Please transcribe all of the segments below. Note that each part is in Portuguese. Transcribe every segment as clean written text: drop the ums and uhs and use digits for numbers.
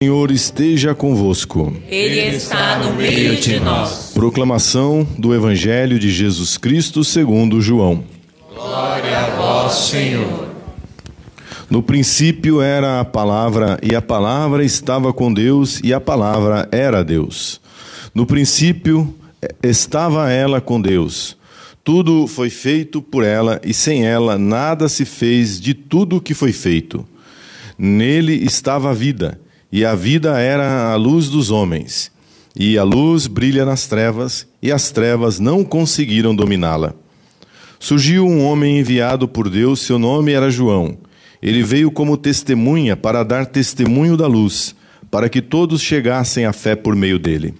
O Senhor esteja convosco. Ele está no meio de nós. Proclamação do Evangelho de Jesus Cristo segundo João. Glória a vós, Senhor. No princípio era a palavra, e a palavra estava com Deus, e a palavra era Deus. No princípio estava ela com Deus. Tudo foi feito por ela, e sem ela nada se fez de tudo o que foi feito. Nele estava a vida, e a vida era a luz dos homens. E a luz brilha nas trevas, e as trevas não conseguiram dominá-la. Surgiu um homem enviado por Deus, seu nome era João. Ele veio como testemunha para dar testemunho da luz, para que todos chegassem à fé por meio dele.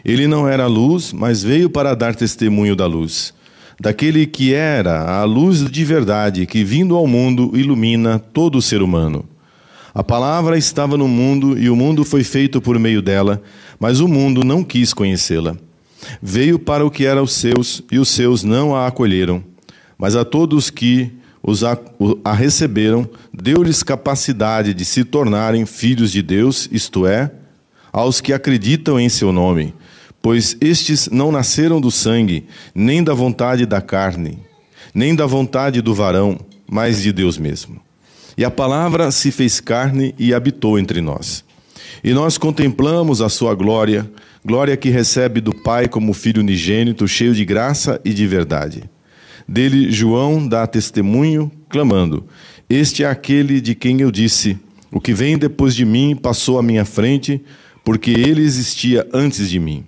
Ele não era a luz, mas veio para dar testemunho da luz, daquele que era a luz de verdade, que vindo ao mundo ilumina todo o ser humano. A palavra estava no mundo, e o mundo foi feito por meio dela, mas o mundo não quis conhecê-la. Veio para o que era os seus, e os seus não a acolheram. Mas a todos que a receberam, deu-lhes capacidade de se tornarem filhos de Deus, isto é, aos que acreditam em seu nome, pois estes não nasceram do sangue, nem da vontade da carne, nem da vontade do varão, mas de Deus mesmo. E a palavra se fez carne e habitou entre nós. E nós contemplamos a sua glória, glória que recebe do Pai como Filho unigênito, cheio de graça e de verdade. Dele João dá testemunho, clamando: Este é aquele de quem eu disse: O que vem depois de mim passou à minha frente, porque ele existia antes de mim.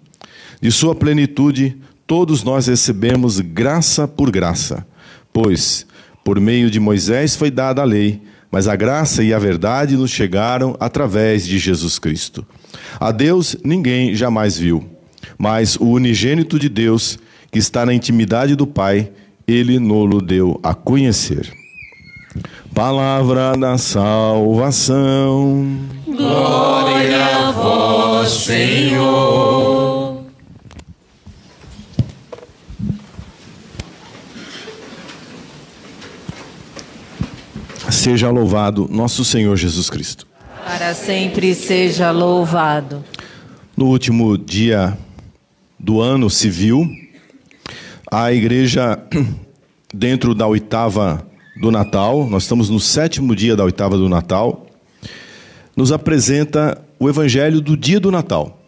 De sua plenitude, todos nós recebemos graça por graça, pois, por meio de Moisés foi dada a lei, mas a graça e a verdade nos chegaram através de Jesus Cristo. A Deus ninguém jamais viu, mas o unigênito de Deus, que está na intimidade do Pai, ele nos deu a conhecer. Palavra da salvação. Glória a vós, Senhor. Seja louvado nosso Senhor Jesus Cristo. Para sempre seja louvado. No último dia do ano civil, a igreja, dentro da oitava do Natal, nós estamos no 7º dia da oitava do Natal, nos apresenta o Evangelho do dia do Natal.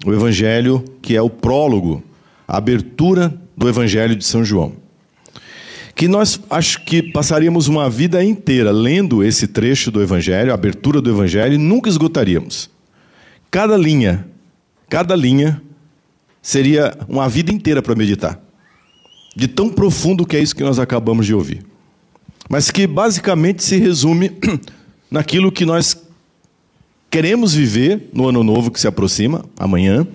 O Evangelho que é o prólogo, a abertura do Evangelho de São João. Que nós acho que passaríamos uma vida inteira lendo esse trecho do Evangelho, a abertura do Evangelho, e nunca esgotaríamos. Cada linha seria uma vida inteira para meditar. De tão profundo que é isso que nós acabamos de ouvir. Mas que basicamente se resume naquilo que nós queremos viver no ano novo que se aproxima, amanhã,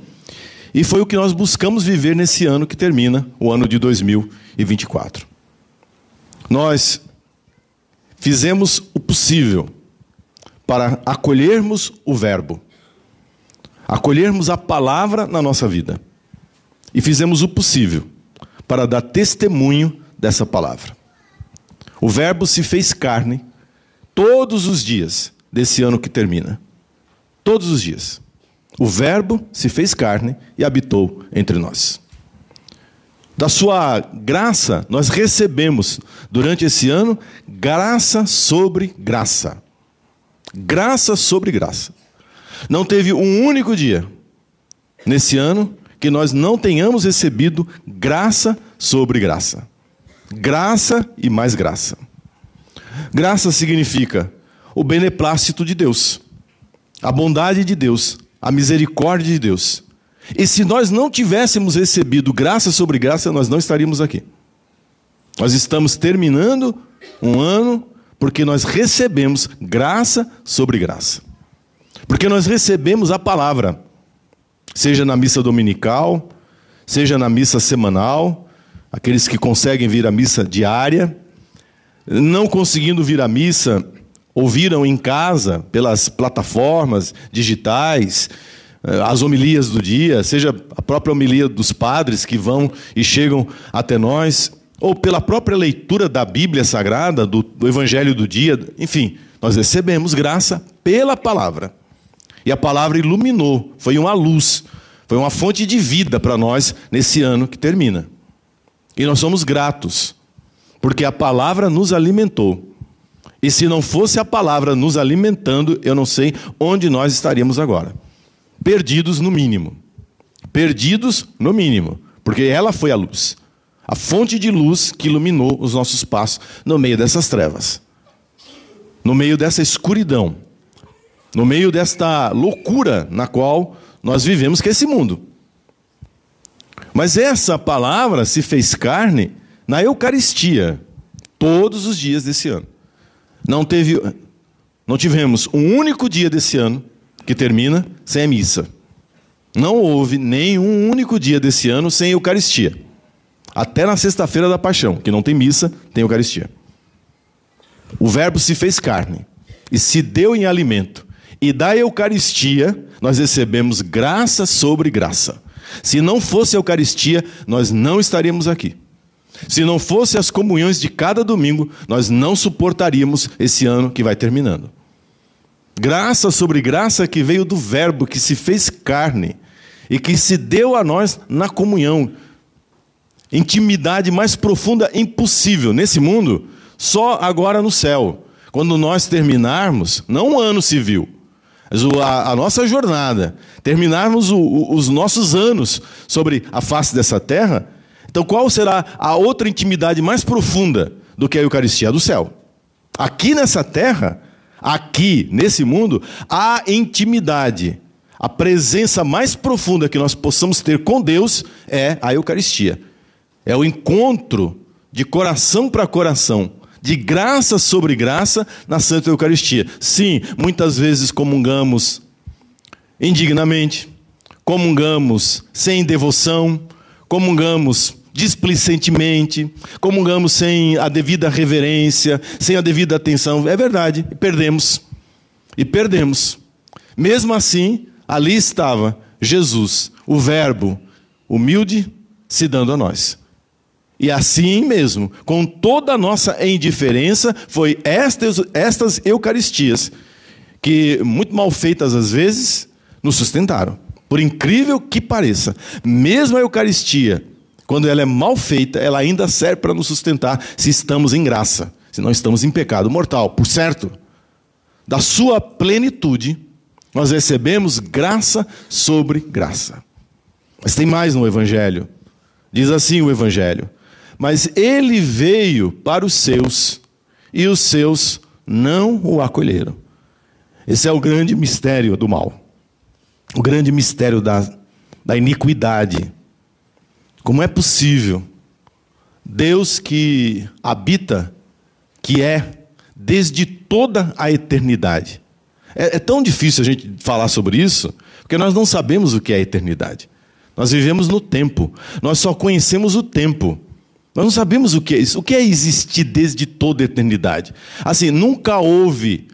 e foi o que nós buscamos viver nesse ano que termina, o ano de 2024. Nós fizemos o possível para acolhermos o Verbo, acolhermos a palavra na nossa vida, e fizemos o possível para dar testemunho dessa palavra. O Verbo se fez carne todos os dias desse ano que termina. Todos os dias. O Verbo se fez carne e habitou entre nós. Da sua graça, nós recebemos, durante esse ano, graça sobre graça. Graça sobre graça. Não teve um único dia, nesse ano, que nós não tenhamos recebido graça sobre graça. Graça e mais graça. Graça significa o beneplácito de Deus, a bondade de Deus, a misericórdia de Deus. E se nós não tivéssemos recebido graça sobre graça, nós não estaríamos aqui. Nós estamos terminando um ano porque nós recebemos graça sobre graça. Porque nós recebemos a palavra, seja na missa dominical, seja na missa semanal, aqueles que conseguem vir à missa diária, não conseguindo vir à missa, ouviram em casa, pelas plataformas digitais, as homilias do dia, seja a própria homilia dos padres que vão e chegam até nós, ou pela própria leitura da Bíblia Sagrada, do Evangelho do dia, enfim, nós recebemos graça pela palavra. E a palavra iluminou, foi uma luz, foi uma fonte de vida para nós nesse ano que termina. E nós somos gratos, porque a palavra nos alimentou. E se não fosse a palavra nos alimentando, eu não sei onde nós estaríamos agora. Perdidos no mínimo. Perdidos no mínimo, porque ela foi a luz. A fonte de luz que iluminou os nossos passos no meio dessas trevas. No meio dessa escuridão. No meio desta loucura na qual nós vivemos, que é esse mundo. Mas essa palavra se fez carne na Eucaristia, todos os dias desse ano. Não tivemos um único dia desse ano que termina sem a missa. Não houve nenhum único dia desse ano sem Eucaristia. Até na sexta-feira da Paixão, que não tem missa, tem Eucaristia. O Verbo se fez carne e se deu em alimento. E da Eucaristia nós recebemos graça sobre graça. Se não fosse a Eucaristia, nós não estaríamos aqui. Se não fosse as comunhões de cada domingo, nós não suportaríamos esse ano que vai terminando. Graça sobre graça que veio do Verbo, que se fez carne e que se deu a nós na comunhão. Intimidade mais profunda impossível nesse mundo, só agora no céu. Quando nós terminarmos, não um ano civil, mas a nossa jornada, terminarmos os nossos anos sobre a face dessa terra, então qual será a outra intimidade mais profunda do que a Eucaristia? Do céu. Aqui nessa terra, aqui nesse mundo, há intimidade. A presença mais profunda que nós possamos ter com Deus é a Eucaristia. É o encontro de coração para coração, de graça sobre graça na Santa Eucaristia. Sim, muitas vezes comungamos indignamente, comungamos sem devoção, comungamos displicentemente, comungamos sem a devida reverência, sem a devida atenção. É verdade, e perdemos. E perdemos. Mesmo assim, ali estava Jesus, o Verbo, humilde, se dando a nós. E assim mesmo, com toda a nossa indiferença, foi estas Eucaristias, que muito mal feitas às vezes, nos sustentaram. Por incrível que pareça, mesmo a Eucaristia, quando ela é mal feita, ela ainda serve para nos sustentar se estamos em graça, se não estamos em pecado mortal. Por certo, da sua plenitude, nós recebemos graça sobre graça. Mas tem mais no Evangelho. Diz assim o Evangelho: mas ele veio para os seus, e os seus não o acolheram. Esse é o grande mistério do mal. O grande mistério da iniquidade. Como é possível Deus que habita, que é desde toda a eternidade. É tão difícil a gente falar sobre isso, porque nós não sabemos o que é a eternidade. Nós vivemos no tempo, nós só conhecemos o tempo. Nós não sabemos o que é isso. O que é existir desde toda a eternidade? Assim, nunca houve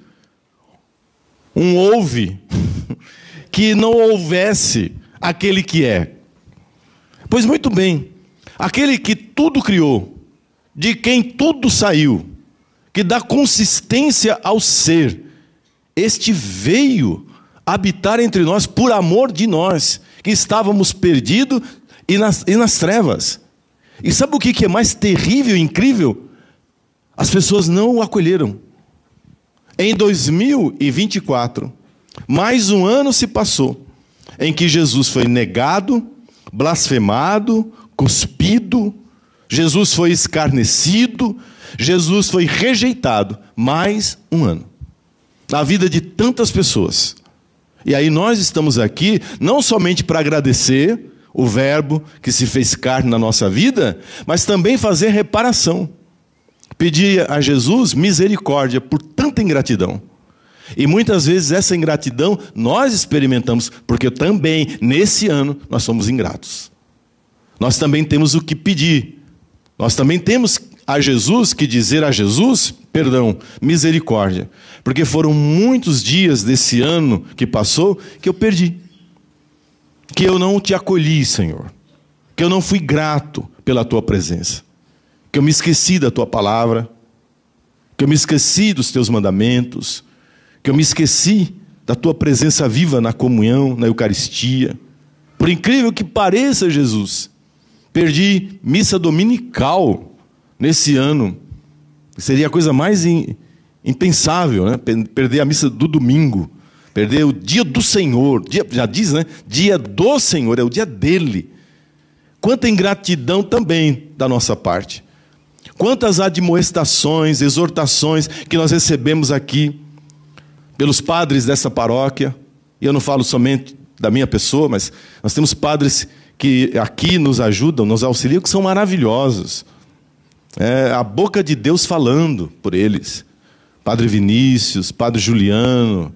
que não houvesse aquele que é. Pois muito bem, aquele que tudo criou, de quem tudo saiu, que dá consistência ao ser, este veio habitar entre nós por amor de nós, que estávamos perdidos e nas trevas. E sabe o que é mais terrível e incrível? As pessoas não o acolheram. Em 2024, mais um ano se passou, em que Jesus foi negado, blasfemado, cuspido, Jesus foi escarnecido, Jesus foi rejeitado. Mais um ano. Na vida de tantas pessoas. E aí nós estamos aqui, não somente para agradecer o Verbo que se fez carne na nossa vida, mas também fazer reparação. Pedir a Jesus misericórdia por tanta ingratidão. E muitas vezes essa ingratidão nós experimentamos, porque também nesse ano nós somos ingratos. Nós também temos o que pedir. Nós também temos a Jesus que dizer a Jesus, misericórdia. Porque foram muitos dias desse ano que passou que eu perdi. Que eu não te acolhi, Senhor. Que eu não fui grato pela tua presença. Que eu me esqueci da tua palavra. Que eu me esqueci dos teus mandamentos. Que eu me esqueci da tua presença viva na comunhão, na Eucaristia. Por incrível que pareça, Jesus, perdi missa dominical nesse ano. Seria a coisa mais impensável, né? Perder a missa do domingo, perder o dia do Senhor, já diz, né? Dia do Senhor, é o dia dele. Quanta ingratidão também da nossa parte. Quantas admoestações, exortações que nós recebemos aqui pelos padres dessa paróquia. E eu não falo somente da minha pessoa, mas nós temos padres que aqui nos ajudam, nos auxiliam, que são maravilhosos. É a boca de Deus falando por eles. Padre Vinícius, Padre Juliano,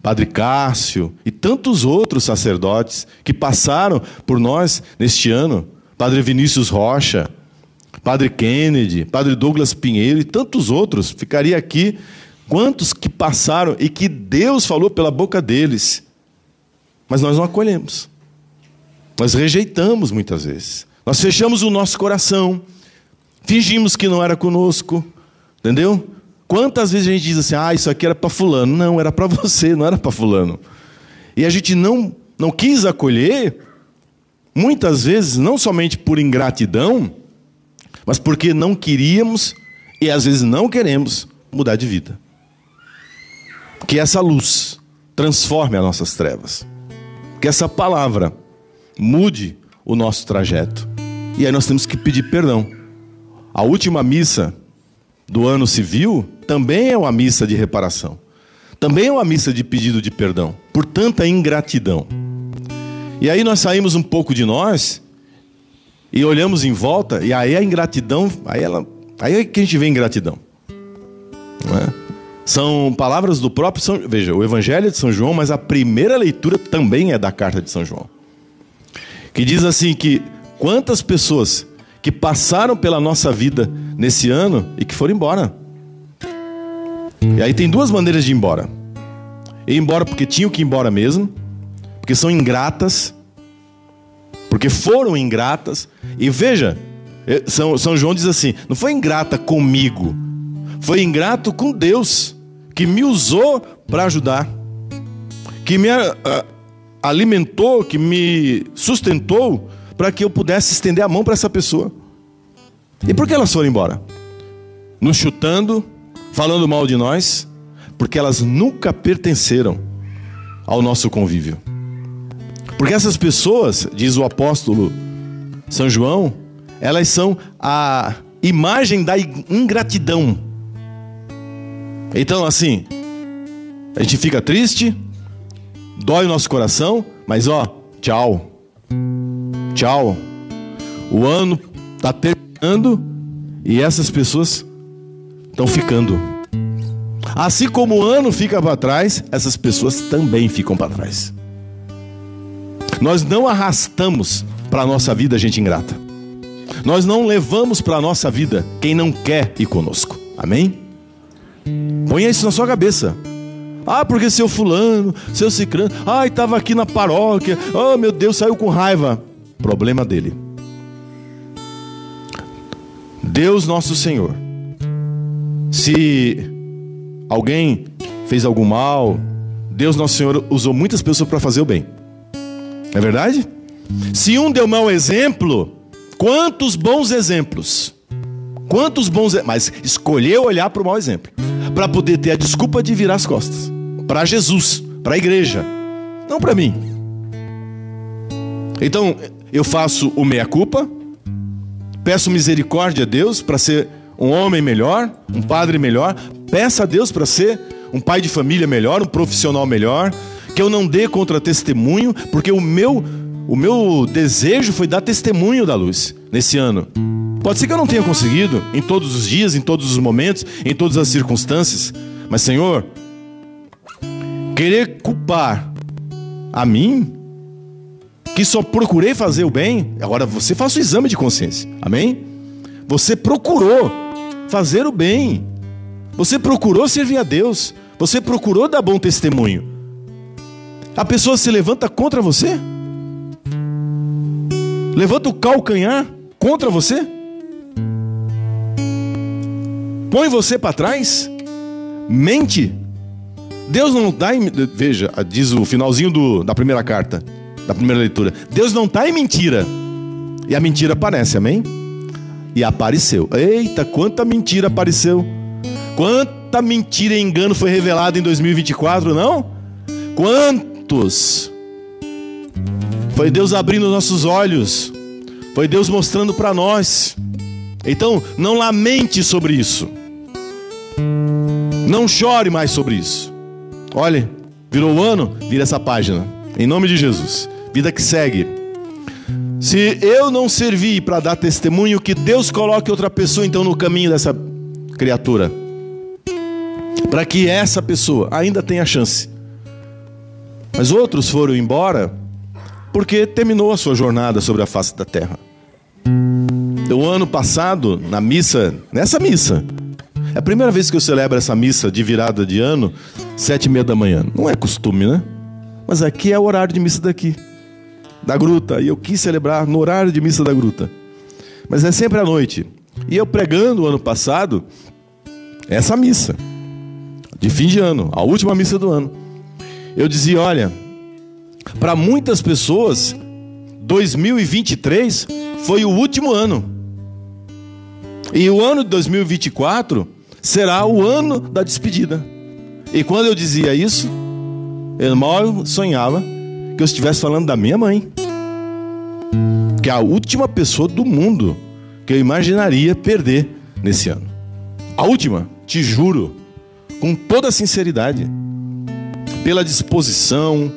Padre Cássio e tantos outros sacerdotes que passaram por nós neste ano. Padre Vinícius Rocha, Padre Kennedy, Padre Douglas Pinheiro e tantos outros. Ficaria aqui quantos que passaram e que Deus falou pela boca deles. Mas nós não acolhemos. Nós rejeitamos muitas vezes. Nós fechamos o nosso coração. Fingimos que não era conosco. Entendeu? Quantas vezes a gente diz assim, isso aqui era para fulano. Não, era para você, não era para fulano. E a gente não quis acolher, muitas vezes, não somente por ingratidão, mas porque não queríamos e às vezes não queremos mudar de vida. Que essa luz transforme as nossas trevas. Que essa palavra mude o nosso trajeto. E aí nós temos que pedir perdão. A última missa do ano civil também é uma missa de reparação. Também é uma missa de pedido de perdão por tanta ingratidão. E aí nós saímos um pouco de nós e olhamos em volta, e aí a ingratidão, aí é que a gente vê ingratidão. Não é? São palavras do próprio São João. Veja, o Evangelho é de São João, mas a primeira leitura também é da carta de São João. Que diz assim que quantas pessoas que passaram pela nossa vida nesse ano e que foram embora. E aí tem duas maneiras de ir embora. Ir embora porque tinham que ir embora mesmo, porque são ingratas, porque foram ingratas. E veja, São João diz assim, não foi ingrata comigo, foi ingrato com Deus, que me usou para ajudar, que me alimentou, que me sustentou, para que eu pudesse estender a mão para essa pessoa. E por que elas foram embora? Nos chutando, falando mal de nós, porque elas nunca pertenceram ao nosso convívio. Porque essas pessoas, diz o apóstolo São João, elas são a imagem da ingratidão. Então, assim, a gente fica triste, dói o nosso coração, mas tchau. Tchau. O ano está terminando e essas pessoas estão ficando. Assim como o ano fica para trás, essas pessoas também ficam para trás. Nós não arrastamos para a nossa vida gente ingrata. Nós não levamos para a nossa vida quem não quer ir conosco. Amém? Ponha isso na sua cabeça. Porque seu fulano, seu cicrano, estava aqui na paróquia, meu Deus, saiu com raiva. Problema dele. Deus nosso Senhor, se alguém fez algum mal, Deus nosso Senhor usou muitas pessoas para fazer o bem. É verdade? Se um deu mau exemplo, quantos bons exemplos? Mas escolheu olhar para o mau exemplo, para poder ter a desculpa de virar as costas para Jesus, para a igreja, não para mim. Então eu faço o meia-culpa, peço misericórdia a Deus para ser um homem melhor, um padre melhor, peço a Deus para ser um pai de família melhor, um profissional melhor, que eu não dê contra-testemunho, porque o meu desejo foi dar testemunho da luz nesse ano. Pode ser que eu não tenha conseguido em todos os dias, em todos os momentos, em todas as circunstâncias, mas Senhor, querer culpar a mim, que só procurei fazer o bem, agora você faça o exame de consciência, amém? Você procurou fazer o bem, você procurou servir a Deus, você procurou dar bom testemunho. A pessoa se levanta contra você? Levanta o calcanhar contra você? Põe você para trás? Mente? Deus não está em... Veja, diz o finalzinho da primeira carta, da primeira leitura. Deus não está em mentira. E a mentira aparece, amém? E apareceu. Eita, quanta mentira apareceu. Quanta mentira e engano foi revelado em 2024, não? Quantos? Foi Deus abrindo nossos olhos. Foi Deus mostrando para nós. Então, não lamente sobre isso. Não chore mais sobre isso. Olha, virou o ano, vira essa página. Em nome de Jesus. Vida que segue. Se eu não servir para dar testemunho, que Deus coloque outra pessoa então no caminho dessa criatura, para que essa pessoa ainda tenha chance. Mas outros foram embora porque terminou a sua jornada sobre a face da terra. O ano passado, na missa, nessa missa, é a primeira vez que eu celebro essa missa de virada de ano, 7h30 da manhã. Não é costume, né? Mas aqui é o horário de missa daqui, da gruta. E eu quis celebrar no horário de missa da gruta. Mas é sempre à noite. E eu pregando o ano passado, essa missa de fim de ano, a última missa do ano, eu dizia, olha, para muitas pessoas, 2023 foi o último ano. E o ano de 2024 será o ano da despedida. E quando eu dizia isso, eu mal sonhava que eu estivesse falando da minha mãe, que é a última pessoa do mundo que eu imaginaria perder nesse ano. A última, te juro, com toda a sinceridade, pela disposição,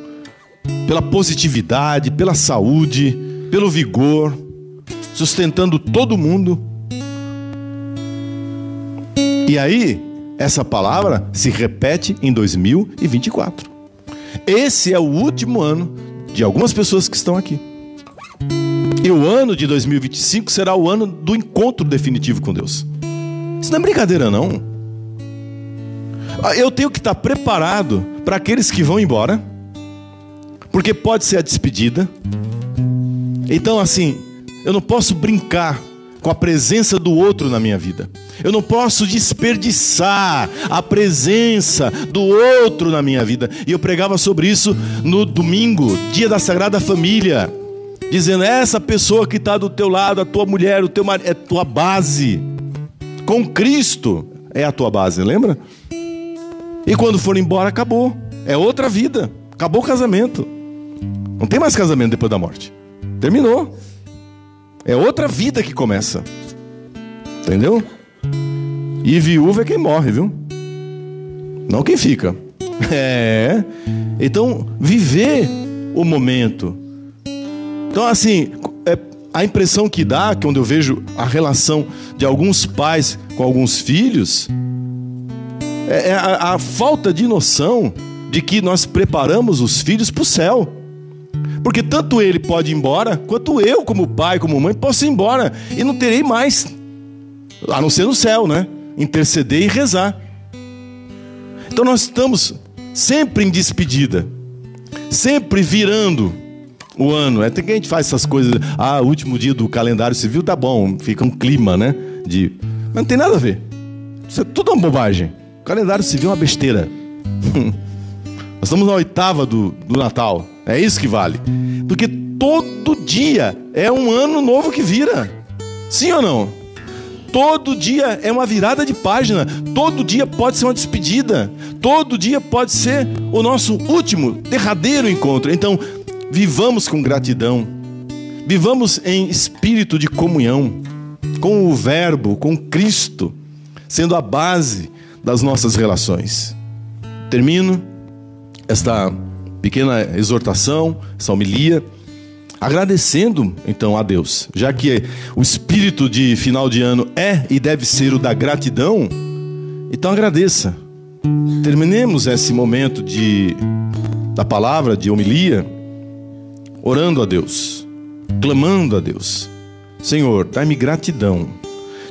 pela positividade, pela saúde, pelo vigor, sustentando todo mundo. E aí, essa palavra se repete em 2024. Esse é o último ano de algumas pessoas que estão aqui. E o ano de 2025 será o ano do encontro definitivo com Deus. Isso não é brincadeira, não. Eu tenho que estar preparado para aqueles que vão embora, porque pode ser a despedida. Então, assim, eu não posso brincar com a presença do outro na minha vida. Eu não posso desperdiçar a presença do outro na minha vida. E eu pregava sobre isso no domingo, dia da Sagrada Família, dizendo, essa pessoa que está do teu lado, a tua mulher, o teu marido, é tua base. Com Cristo é a tua base, lembra? E quando for embora, acabou. É outra vida. Acabou o casamento. Não tem mais casamento depois da morte. Terminou. É outra vida que começa. Entendeu? E viúva é quem morre, viu? Não quem fica. Então, viver o momento. Então, assim, a impressão que dá, que quando eu vejo a relação de alguns pais com alguns filhos, é a falta de noção de que nós preparamos os filhos para o céu. Porque tanto ele pode ir embora, quanto eu, como pai, como mãe, posso ir embora. E não terei mais, a não ser no céu, né? Interceder e rezar. Então nós estamos sempre em despedida, sempre virando o ano. Até que a gente faz essas coisas, o último dia do calendário civil tá bom, fica um clima, né? Mas não tem nada a ver. Isso é tudo uma bobagem. O calendário civil é uma besteira. Nós estamos na 8ª do Natal. É isso que vale. Porque todo dia é um ano novo que vira. Sim ou não? Todo dia é uma virada de página. Todo dia pode ser uma despedida. Todo dia pode ser o nosso último, derradeiro encontro. Então, vivamos com gratidão. Vivamos em espírito de comunhão com o Verbo, com Cristo, sendo a base das nossas relações. Termino esta pequena exortação, essa homilia, agradecendo então a Deus, já que o espírito de final de ano é e deve ser o da gratidão. Então agradeça. Terminemos esse momento da palavra, de homilia, orando a Deus, clamando a Deus: Senhor, dai-me gratidão,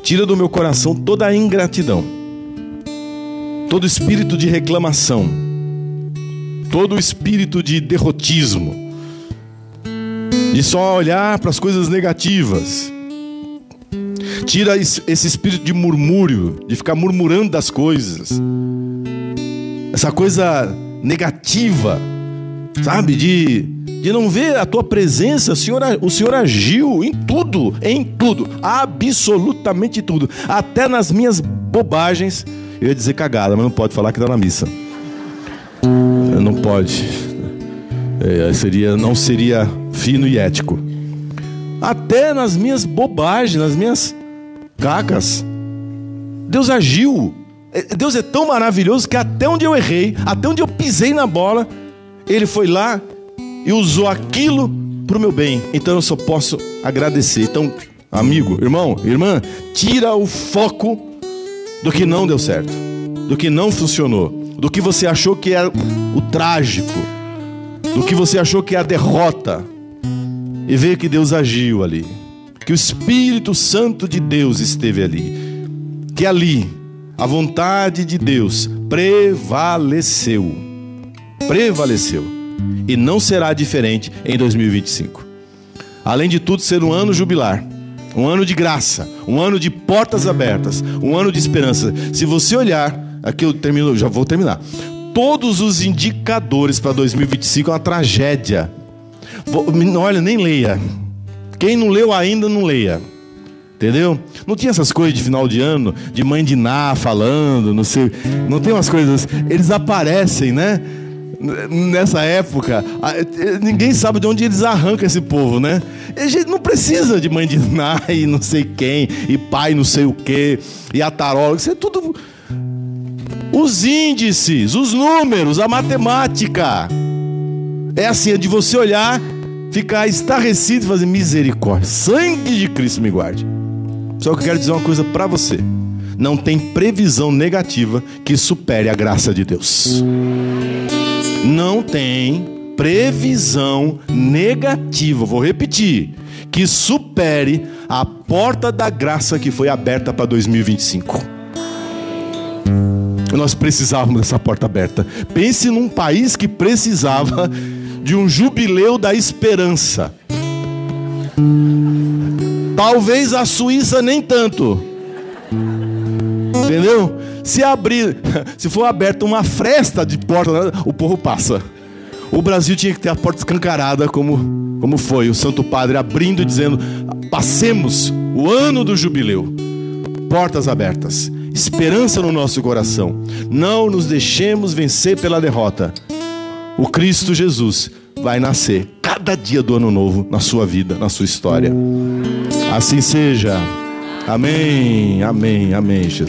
tira do meu coração toda a ingratidão, todo espírito de reclamação, todo espírito de derrotismo, de só olhar para as coisas negativas. Tira esse espírito de murmúrio, de ficar murmurando das coisas. essa coisa negativa, sabe? De não ver a tua presença. O Senhor agiu em tudo, absolutamente tudo. Até nas minhas bobagens. Eu ia dizer cagada, mas não pode falar que está na missa. Não pode. Não seria fino e ético. Até nas minhas bobagens, nas minhas cacas, Deus agiu. Deus é tão maravilhoso que até onde eu errei, até onde eu pisei na bola, Ele foi lá e usou aquilo para o meu bem. Então eu só posso agradecer. Então, amigo, irmão, irmã, tira o foco do que não deu certo, do que não funcionou, do que você achou que era o trágico, do que você achou que é a derrota, e veja que Deus agiu ali, que o Espírito Santo de Deus esteve ali, que ali a vontade de Deus prevaleceu, e não será diferente em 2025. Além de tudo, ser um ano jubilar, um ano de graça, um ano de portas abertas, um ano de esperança. Se você olhar, aqui eu termino, já vou terminar. Todos os indicadores para 2025 é uma tragédia. Olha, nem leia. Quem não leu ainda, não leia. Entendeu? Não tinha essas coisas de final de ano, de mãe de Ná falando, não sei. Não tem umas coisas. Eles aparecem, né? Nessa época, ninguém sabe de onde eles arrancam esse povo, né? A gente não precisa de mãe de Ná e não sei quem, e pai não sei o que, e a tarola, isso é tudo. Os índices, os números, a matemática. É assim, é de você olhar, ficar estarrecido e fazer misericórdia. Sangue de Cristo me guarde. Só que eu quero dizer uma coisa para você: não tem previsão negativa que supere a graça de Deus. Não tem previsão negativa, vou repetir, que supere a porta da graça que foi aberta para 2025. Nós precisávamos dessa porta aberta. Pense num país que precisava de um jubileu da esperança. Talvez a Suíça nem tanto. Entendeu? Se for aberta uma fresta de porta, o povo passa. O Brasil tinha que ter a porta escancarada, como foi o Santo Padre abrindo e dizendo: passemos o ano do jubileu. Portas abertas, esperança no nosso coração. Não nos deixemos vencer pela derrota. O Cristo Jesus vai nascer cada dia do ano novo na sua vida, na sua história. Assim seja. Amém, amém, amém, Jesus.